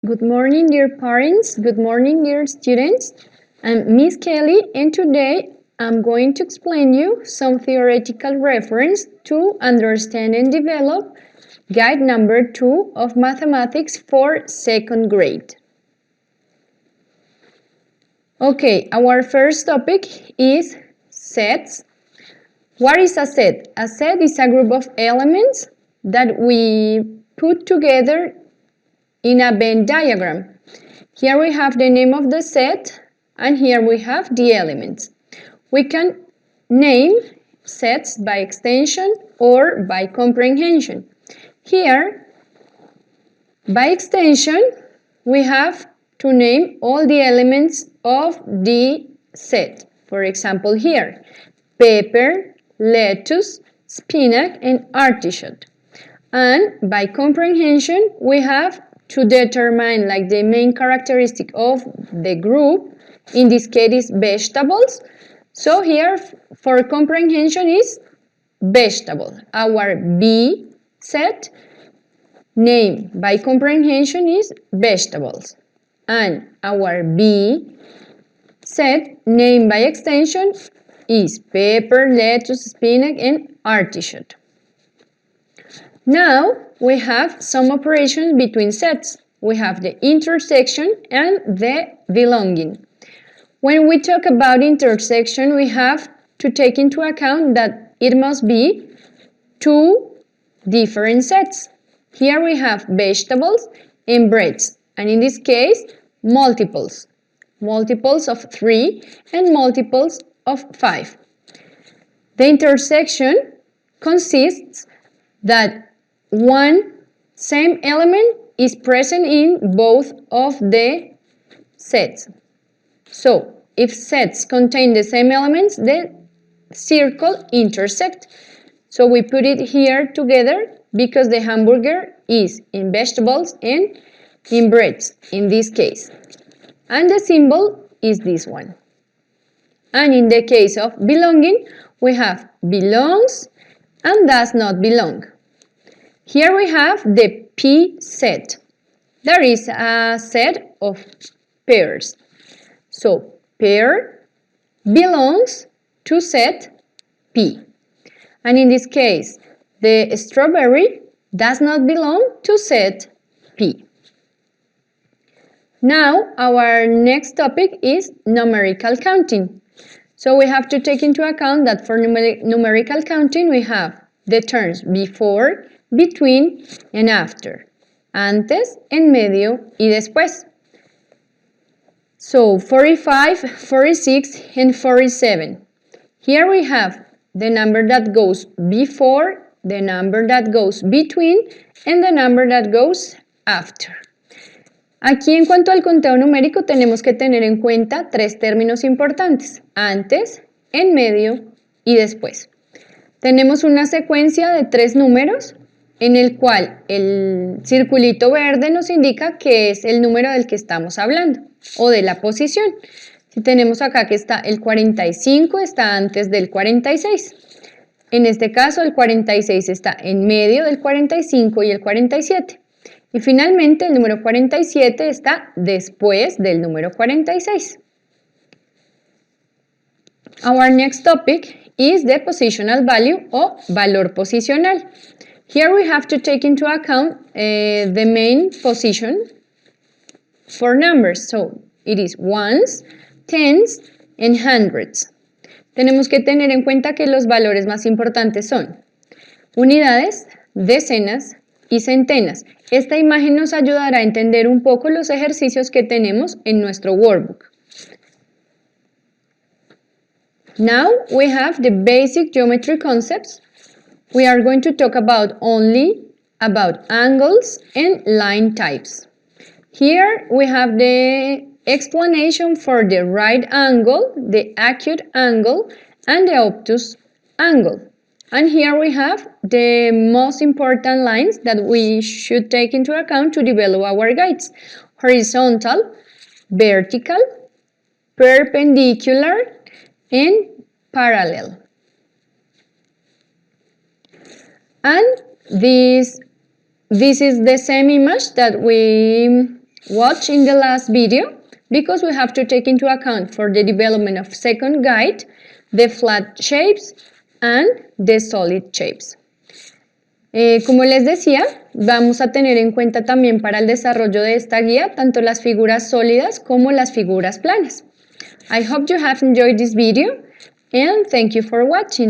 Good morning, dear parents. Good morning, dear students. I'm Miss Kelly, and today I'm going to explain you some theoretical reference to understand and develop guide number 2 of mathematics for second grade. Okay, our first topic is sets. What is a set? A set is a group of elements that we put together in a Venn diagram. Here we have the name of the set, and here we have the elements. We can name sets by extension or by comprehension. Here, by extension, we have to name all the elements of the set. For example, here, pepper, lettuce, spinach, and artichoke. And by comprehension, we have to determine like the main characteristic of the group. In this case is vegetables. So here for comprehension is vegetable. Our B set name by comprehension is vegetables. And our B set name by extension is pepper, lettuce, spinach, and artichoke. Now we have some operations between sets. We have the intersection and the belonging. When we talk about intersection, we have to take into account that it must be two different sets. Here we have vegetables and breads, and in this case, multiples. Multiples of 3 and multiples of 5. The intersection consists that one same element is present in both of the sets. So, if sets contain the same elements, the circle intersect. So we put it here together because the hamburger is in vegetables and in breads in this case. And the symbol is this one. And in the case of belonging, we have belongs and does not belong. Here we have the P set. There is a set of pairs. So, pair belongs to set P. And in this case, the strawberry does not belong to set P. Now, our next topic is numerical counting. So, we have to take into account that for numerical counting, we have the terms before, between, and after. Antes, en medio, y después. So, 45, 46, and 47. Here we have the number that goes before, the number that goes between, and the number that goes after. Aquí en cuanto al conteo numérico tenemos que tener en cuenta tres términos importantes, antes, en medio y después. Tenemos una secuencia de 3 números en el cual el circulito verde nos indica que es el número del que estamos hablando o de la posición. Si tenemos acá que está el 45, está antes del 46. En este caso el 46 está en medio del 45 y el 47. Y finalmente el número 47 está después del número 46. Our next topic is the positional value o valor posicional. Here we have to take into account the main position for numbers. So, it is ones, tens, and hundreds. Tenemos que tener en cuenta que los valores más importantes son unidades, decenas y centenas. Esta imagen nos ayudará a entender un poco los ejercicios que tenemos en nuestro workbook. Now we have the basic geometry concepts. We are going to talk only about angles and line types. Here we have the explanation for the right angle, the acute angle, and the obtuse angle. And here we have the most important lines that we should take into account to develop our guides. Horizontal, vertical, perpendicular, and parallel. And this is the same image that we watched in the last video because we have to take into account for the development of second guide the flat shapes and the solid shapes. Como les decía, vamos a tener en cuenta también para el desarrollo de esta guía tanto las figuras sólidas como las figuras planas. I hope you have enjoyed this video and thank you for watching.